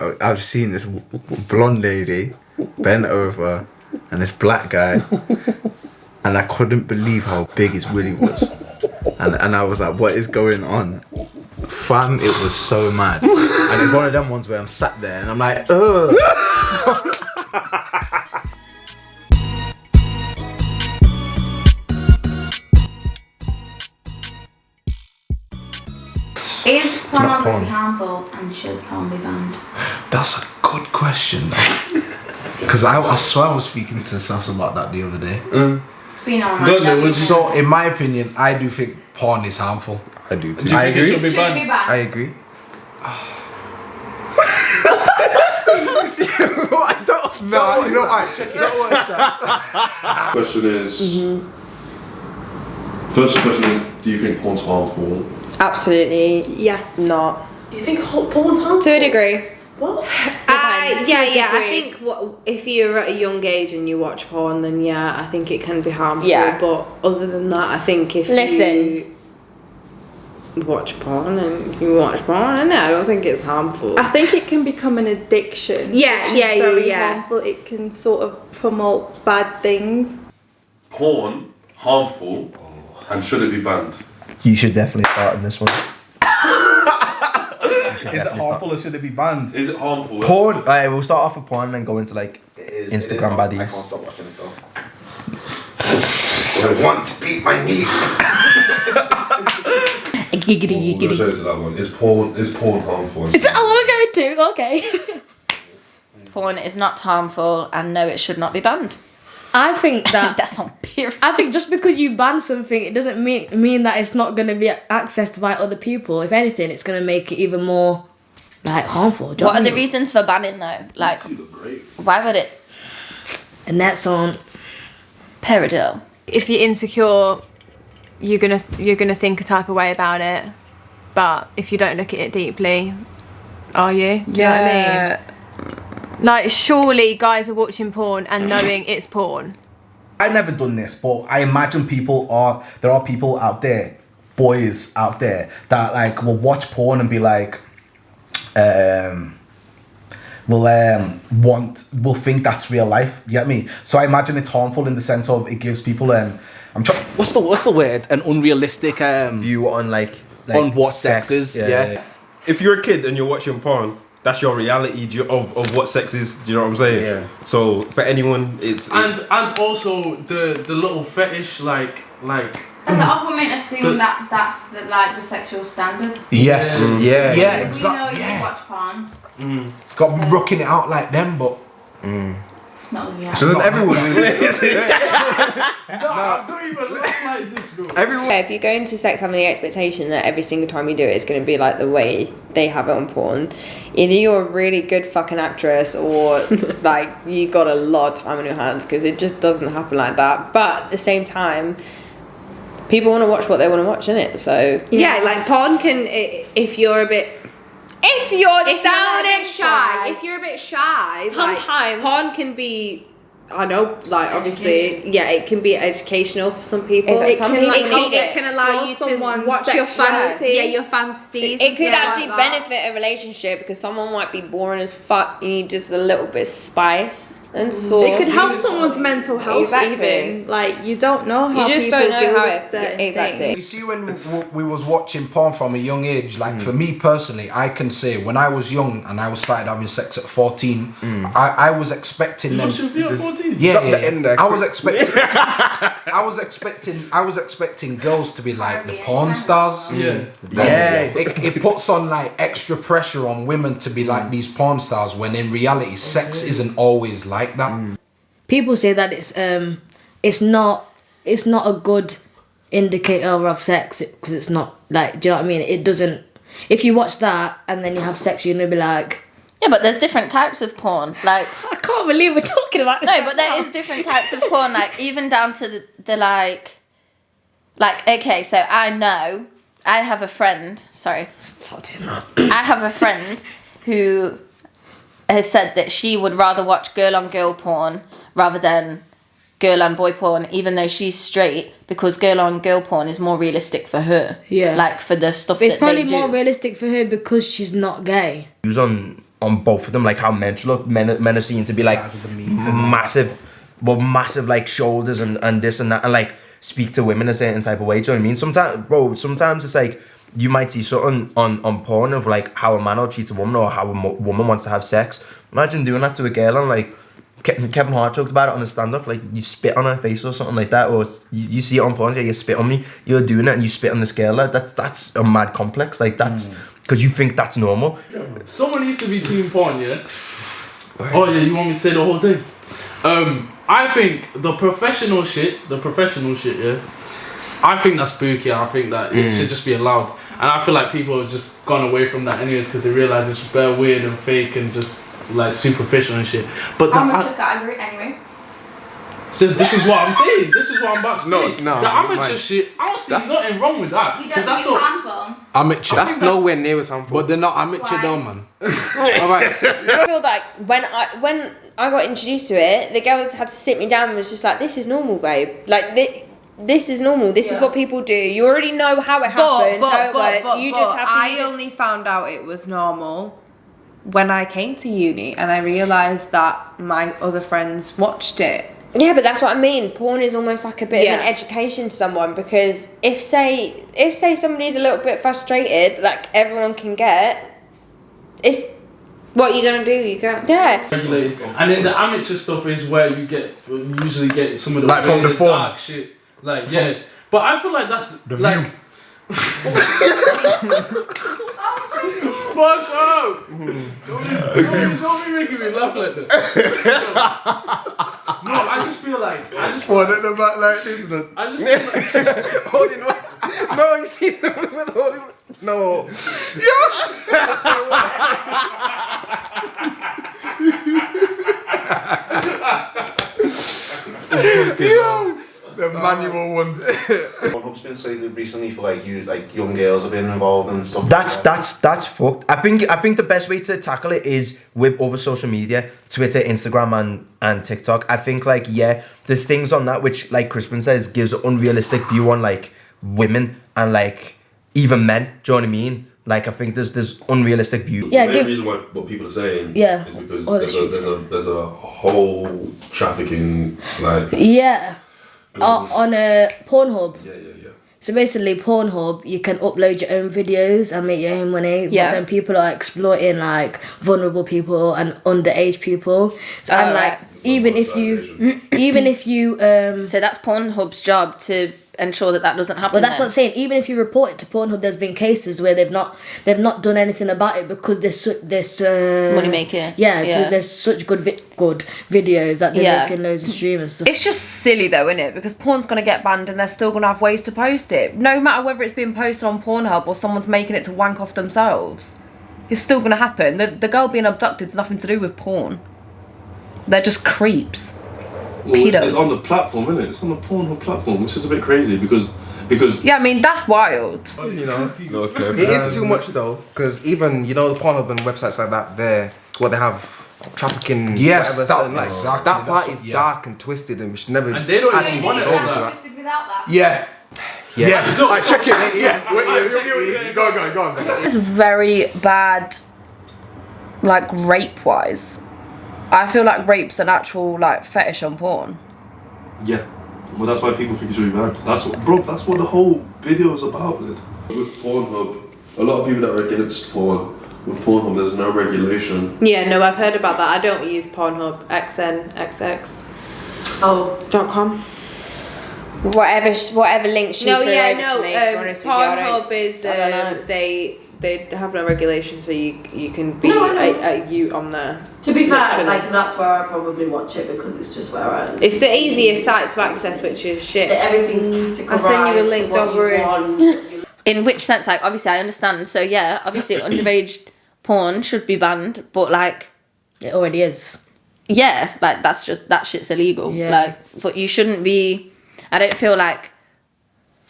I've seen this blonde lady bent over and this black guy, and I couldn't believe how big his willy was. And I was like, what is going on? Fam, it was so mad. And it's one of them ones where I'm sat there and I'm like, ugh. Is pornography harmful and should porn be banned? That's a good question though. Because I swear I was speaking to Sass about that the other day. It's been on my mind. So in my opinion, I do think porn is harmful. I do too. Do you think it should be Should it be banned? banned? I agree. I don't No, you know what? Check it out. Question is, first question is, do you think porn's harmful? Absolutely. Yes. Not. You think porn's harmful? To a degree. What? Depends. To a I degree. think if you're at a young age and you watch porn, then yeah, I think it can be harmful. Yeah. But other than that, I think if you watch porn and you watch porn, I don't think it's harmful. I think it can become an addiction. Yeah, which is yeah, very yeah. harmful. It can sort of promote bad things. Porn harmful and should it be banned? You should definitely start in this one. Is it harmful or should it be banned? Is it harmful? Porn. We'll start off with porn and then go into like Instagram baddies. I can't stop watching it though. I want to beat my knee. We're gonna show it to that one. Is porn harmful? we're going to, okay. Porn is not harmful, and no, it should not be banned. I think that That's on period. I think just because you ban something, it doesn't mean that it's not going to be accessed by other people. If anything, it's going to make it even more like harmful. What are the reasons for banning though? Like, You look great. why would it? And that's on. Peridil. If you're insecure, you're gonna think a type of way about it. But if you don't look at it deeply, are you? Do you know what I mean? Like, surely guys are watching porn and knowing it's porn. I've never done this, but I imagine there are people out there, boys out there, that like will watch porn and be like, will think that's real life. You get me? So I imagine it's harmful in the sense of it gives people what's the word? An unrealistic View on like on what sex is. Yeah. If you're a kid and you're watching porn, that's your reality of what sex is. Do you know what I'm saying? Yeah. So for anyone, it's And also the little fetish like. And the other men assume that that's the sexual standard. Yes. Yeah. Yeah. We know Exactly. you Yeah. watch porn. Got me rocking it out like them, but It's not the reality. So then everyone. I don't even look like this, bro. Okay, if you go into sex having the expectation that every single time you do it, it's going to be like the way they have it on porn, either you're a really good fucking actress or like you got a lot of time on your hands, because it just doesn't happen like that. But at the same time, people want to watch what they want to watch, innit? So Yeah, like porn can, if you're a bit shy, if you're a bit shy, Sometimes. like, porn can be, I know, like obviously, yeah, it can be educational for some people. Exactly. Some It people, can, it can allow you to watch your fantasy, your fantasies. It could and stuff actually like that. benefit a relationship, because someone might be boring as fuck. You need just a little bit of spice and sauce. It could help someone's mental health. Exactly. Even like you don't know how You just people don't know deal how with it certain exactly. things. you see, when we was watching porn from a young age, like for me personally, I can say when I was young and I was started having sex at 14, I was expecting them. Watching video at 14? Yeah. I was expecting girls to be like the porn stars. Yeah. It puts on like extra pressure on women to be like these porn stars, when in reality sex isn't always like that. People say that it's not a good indicator of sex, because it's not like, do you know what I mean? It doesn't. If you watch that and then you have sex, you're gonna be like, Yeah, but there's different types of porn. Like, I can't believe we're talking about this. no, but there is different types of porn. Like, even down to the like, okay, so I know I have a friend. Sorry, I have a friend who has said that she would rather watch girl on girl porn rather than girl and boy porn, even though she's straight, because girl on girl porn is more realistic for her. Yeah. Like, for the stuff It's that probably they do. more realistic for her because she's not gay. He was on on both of them, like how men should look. Men are seen to be like Size of the meat and massive like shoulders and this and that, and like speak to women a certain type of way. Do you know what I mean? Sometimes it's like you might see something on porn of like how a man will treat a woman or how a woman wants to have sex. Imagine doing that to a girl, and like Kevin Hart talked about it on the stand-up, like you spit on her face or something like that, or you see it on porn, you spit on me, you're doing it and you spit on this girl. Like, that's a mad complex. Like that's because you think that's normal. Someone needs to be team porn, yeah. Oh yeah, you want me to say the whole thing? I think the professional shit, yeah. I think that's spooky. I think that it should just be allowed. And I feel like people have just gone away from that anyways because they realise it's just bare weird and fake and just like superficial and shit. But I'm a category anyway. So this is what I'm saying. This is what I'm about to say. No, the amateur shit, I don't see nothing wrong with that. You don't think it's harmful? Amateur. That's nowhere near as harmful. But they're not amateur though, man. Alright. I feel like when I got introduced to it, the girls had to sit me down and was just like, "This is normal, babe. Like this is normal. This is what people do. You already know how it happens, how it works. You just have to." I only found out it was normal when I came to uni and I realised that my other friends watched it. Yeah, but that's what I mean. Porn is almost like a bit of an education to someone, because if say somebody's a little bit frustrated, like everyone can get, it's what you're gonna do. You can't. Yeah. Regulated. And then the amateur stuff is where you usually get some of the like from the phone. dark shit. Like but I feel like that's the like. view. Fuck up! Don't be making me laugh like that. No, I just feel like What at the back like this, man? I just feel like Holding one. No, you see the woman holding. No. The manual ones. Pornhub's been cited recently for like young girls have been involved and stuff. That's fucked. I think the best way to tackle it is with other social media, Twitter, Instagram, and TikTok. I think there's things on that which, like Crispin says, gives an unrealistic view on like women and like even men. Do you know what I mean? Like I think there's unrealistic view. Yeah, the main reason why what people are saying is because there's a whole trafficking like on a Pornhub. Yeah. So basically, Pornhub, you can upload your own videos and make your own money. Yeah. But then people are exploiting like vulnerable people and underage people. So I'm like, even if you so that's Pornhub's job to ensure that doesn't happen. Well, that's what I'm saying. Even if you report it to Pornhub, there's been cases where they've not done anything about it because there's money making. Yeah, because there's such good videos that they're making loads of stream and stuff. It's just silly though, isn't it? Because porn's gonna get banned and they're still gonna have ways to post it. No matter whether it's being posted on Pornhub or someone's making it to wank off themselves, it's still gonna happen. The girl being abducted has nothing to do with porn. They're just creeps. Well, it's on the platform, isn't it? It's on the Pornhub platform, which is a bit crazy because yeah, I mean that's wild. You know, it is too much though, because even the Pornhub and websites like that, they have trafficking. Yes, whatever, exactly. That part is dark and twisted, and we should never. And they don't actually even want it go like into that. Without that. Yeah. I check it. Yes. Go on. It's very bad, like rape-wise. I feel like rape's an actual like fetish on porn. Yeah, well that's why people think it's really bad. That's what the whole video is about. With Pornhub, a lot of people that are against porn. With Pornhub, there's no regulation. Yeah, no, I've heard about that. I don't use Pornhub, XNXX. .com. Whatever link she threw over to me. To be honest with you, Pornhub is they have no regulation, so you can be a you on there. To be fair, like that's where I probably watch it because it's just where I. It's the easiest site to access, which is shit. Everything's categorized. I send you a link, don't worry. In which sense, like obviously I understand. So yeah, obviously underage porn should be banned, but like it already is. Yeah, like that shit's illegal. Yeah. Like, but you shouldn't be. I don't feel like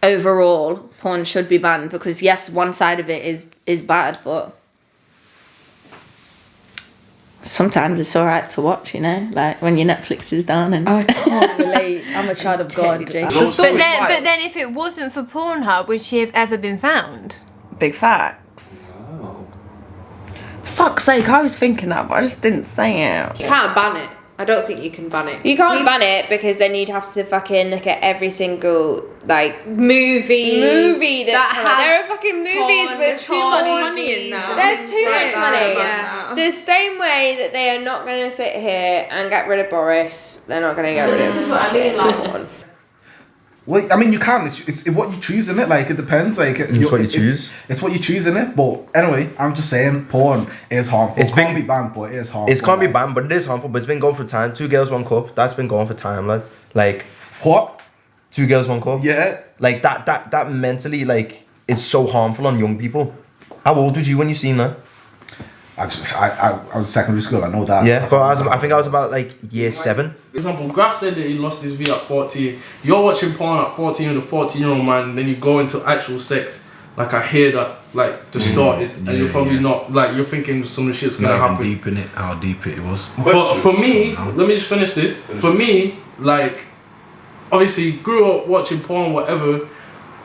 overall porn should be banned because yes, one side of it is bad, but sometimes it's alright to watch, like when your Netflix is down and I can't relate. I'm a child of God. But then if it wasn't for Pornhub, would she have ever been found? Big facts. fuck's sake, I was thinking that, but I just didn't say it. You can't ban it. I don't think you can ban it. You can't ban it because then you'd have to fucking look at every single like movie that's there are fucking movies with too much money in that. There's too much money. Yeah. The same way that they are not going to sit here and get rid of Boris, they're not going to get rid of. This is what I mean, like. Well, I mean, you can. It's what you choose, innit? Like, it depends. Like, it's what you choose. It's what you choose, innit? But anyway, I'm just saying, porn is harmful. It can't be banned, but it is harmful. It can't be banned, but it is harmful. But it's been going for time. 2 girls, 1 cup. That's been going for time, lad. Like, what? 2 girls, 1 cup. Yeah. Like that mentally, like, is so harmful on young people. How old was you when you seen that? I was secondary school. I know that. Yeah, but I think I was about like year 7. For example, Graf said that he lost his V at 14. You're watching porn at 14 with a 14-year-old man, and then you go into actual sex. Like, I hear that, like, just started, and you're probably not, like, you're thinking some of the shit's gonna happen. Deep in it, how deep it was. But for me, let me just finish this. For me, like, obviously, grew up watching porn, whatever.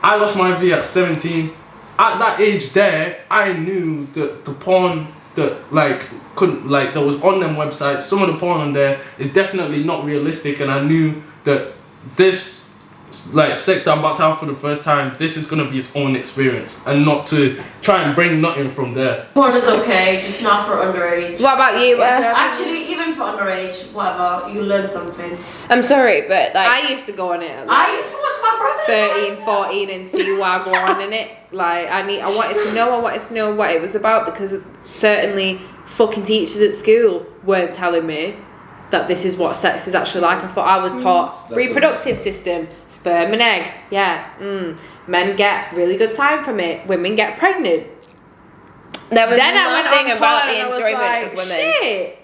I lost my V at 17. At that age there, I knew that the porn that like couldn't like that was on them websites, some of the porn on there is definitely not realistic, and I knew that this like sex that I'm about to have for the first time, this is gonna be its own experience, and not to try and bring nothing from there. Porn is okay, just not for underage. What about you? Actually, even for underage, whatever, you learn something. I'm sorry, but like I used to go on it. I used to watch my brother 13, 14 and see why I go on in it. Like I wanted to know what it was about, because certainly fucking teachers at school weren't telling me that this is what sex is actually like. I thought I was taught reproductive system, sperm and egg. Yeah, men get really good time from it. Women get pregnant. There was nothing about the enjoyment of women. Shit.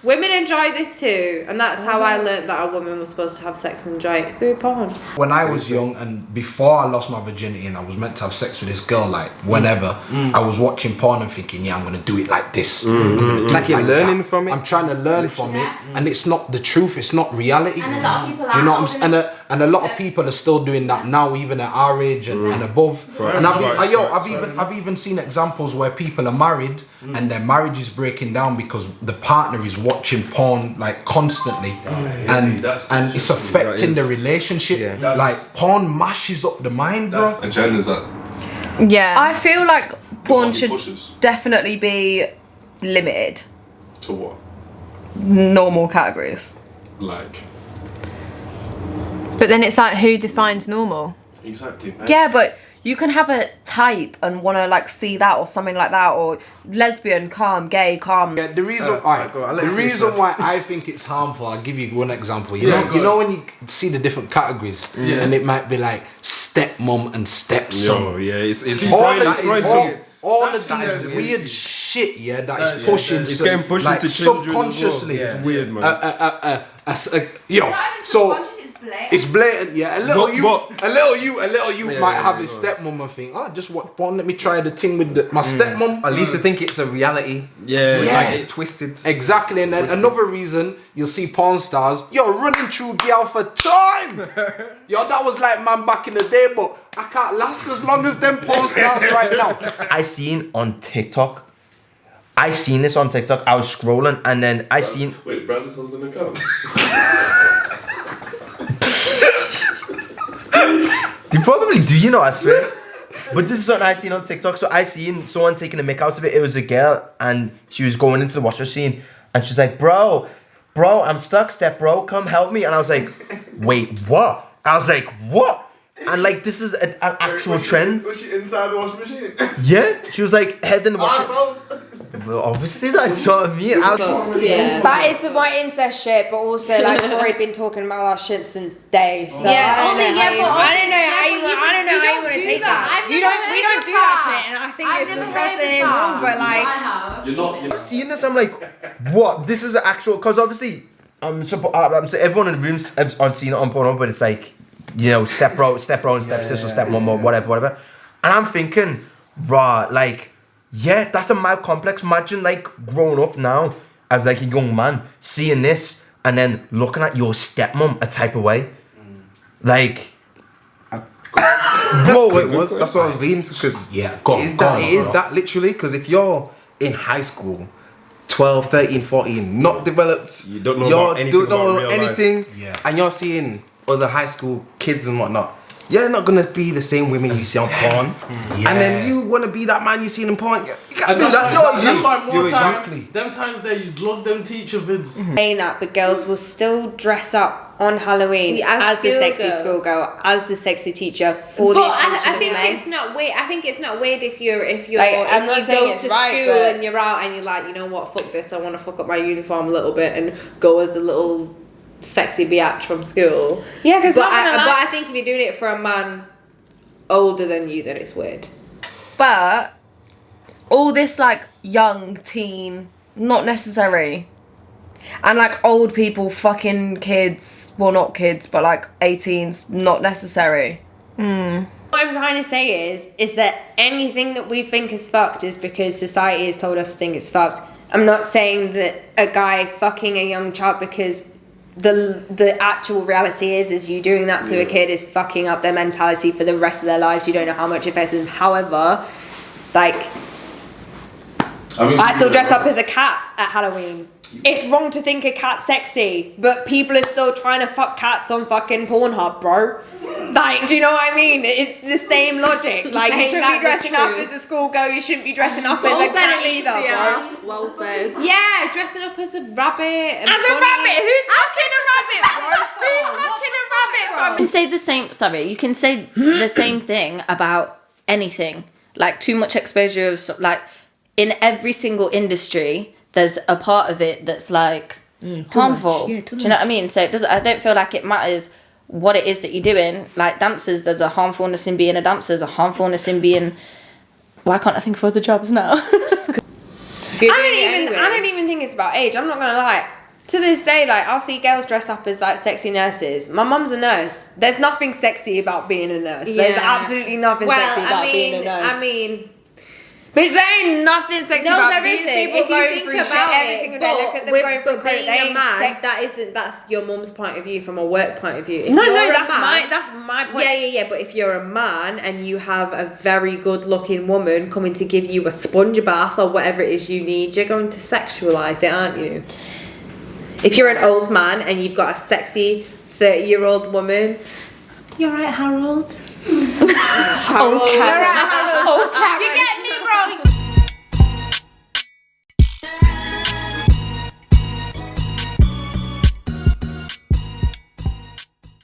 Women enjoy this too, and that's how I learned that a woman was supposed to have sex and enjoy it through porn. When I was young and before I lost my virginity and I was meant to have sex with this girl, like whenever, I was watching porn and thinking, yeah, I'm gonna do it like this. I'm gonna do Like it you're learning that. from it. I'm trying to learn from it, and it's not the truth. It's not reality. And a lot of people Do you know what I'm saying? And a lot of people are still doing that now, even at our age and above. And I've even seen examples where people are married and their marriage is breaking down because the partner is watching porn like constantly, and it's affecting the relationship. Like porn mashes up the mind, bro. And genders that. Yeah. I feel like porn should pushes. definitely be limited. To what? Normal categories. Like. But then it's like, who defines normal? Exactly. Man. Yeah, but you can have a type and want to like see that or something like that, or lesbian, calm, gay, calm. Yeah, the reason why I think it's harmful, I'll give you one example. You know when you see the different categories, and it might be like stepmom and stepson. Yo, yeah, it's all of these weird shit, that is pushing. It's getting pushed like into children subconsciously. It's weird, man. It's blatant, yeah. A little you might have his stepmom and think, just what porn? Let me try the thing with my stepmom. At least I think it's a reality. Yeah. Like it twisted. Exactly, and then another reason you'll see porn stars, running through girl for time. That was like man back in the day, but I can't last as long as them porn stars right now. I seen on TikTok. I seen this on TikTok. I was scrolling and then I seen. Wait, Braz's husband account. You probably do, I swear. But this is what I seen on TikTok. So I seen someone taking a mick out of it. It was a girl and she was going into the wash machine and she's like, bro, I'm stuck, step bro, come help me. And I was like, wait, what? I was like, what? And like, this is an actual trend. Was she inside the washing machine? Yeah, she was like head in the washing machine. Well, obviously that's what I mean. That is the white incest shit, but also like Freud been talking about that shit since day. So Yeah, I don't know how you want to take that. We don't do that shit, and I think it's disgusting and it's wrong. But like, I'm seeing this, I'm like, what? This is actual, because obviously, I'm everyone in the room's I've seen it on porno, but it's like, step bro and step sis or step mom or whatever. And I'm thinking, like, yeah, that's a mad complex. Imagine like growing up now as like a young man, seeing this and then looking at your stepmom a type of way. Like, bro, that's what I was leaning to, because it is that literally, because if you're in high school, 12, 13, 14, not developed. You don't know about anything about real life. anything. And you're seeing other high school kids and whatnot. You're not gonna be the same women you see on porn, and then you wanna be that man you see in porn. You can't do that. That's why more time, them times there, you'd love them teacher vids. Saying that, but girls will still dress up on Halloween as the sexy schoolgirl, as the sexy teacher for the attention I think of men. it's not weird. I think it's not weird if you're Like, if you go to school but and you're out and you're like, you know what, fuck this. I want to fuck up my uniform a little bit and go as a little sexy biatch from school. Yeah, because but I think if you're doing it for a man older than you, then it's weird. But all this like young teen, not necessary. And like old people fucking kids, well not kids, but like 18s, not necessary. What I'm trying to say is that anything that we think is fucked is because society has told us to think it's fucked. I'm not saying that a guy fucking a young child, because the actual reality is you doing that to a kid is fucking up their mentality for the rest of their lives. You don't know how much it affects them. However, like, I still dress up as a cat at Halloween. It's wrong to think a cat's sexy, but people are still trying to fuck cats on fucking Pornhub, bro. Like, do you know what I mean? It's the same logic. Like, you shouldn't be dressing up as a schoolgirl, you shouldn't be dressing up as a cat either, bro. Well said. Yeah, dressing up as a rabbit. As a rabbit? Who's fucking a rabbit, bro? Who's fucking a rabbit? You can say the same. Sorry, you can say the same thing about anything. Like, too much exposure of like in every single industry. There's a part of it that's like harmful. Yeah, do you know what I mean? So it doesn't. I don't feel like it matters what it is that you're doing. Like dancers, there's a harmfulness in being a dancer. There's a harmfulness in being. Why can't I think of other jobs now? I don't even think it's about age. I'm not gonna lie. To this day, like, I'll see girls dress up as like sexy nurses. My mum's a nurse. There's nothing sexy about being a nurse. There's absolutely nothing sexy about being a nurse. I mean, bitch, there ain't nothing sexy about there these isn't. people If you going think through about shit every it, single day. Look at them going through being they a ain't man, that's your mum's point of view from a work point of view. If No, you're a that's man- my point. Yeah. But if you're a man and you have a very good-looking woman coming to give you a sponge bath or whatever it is you need, you're going to sexualize it, aren't you? If you're an old man and you've got a sexy 30-year-old woman, you're right, Harold. Oh, Karen. You're right, Harold. Oh, Karen. Do you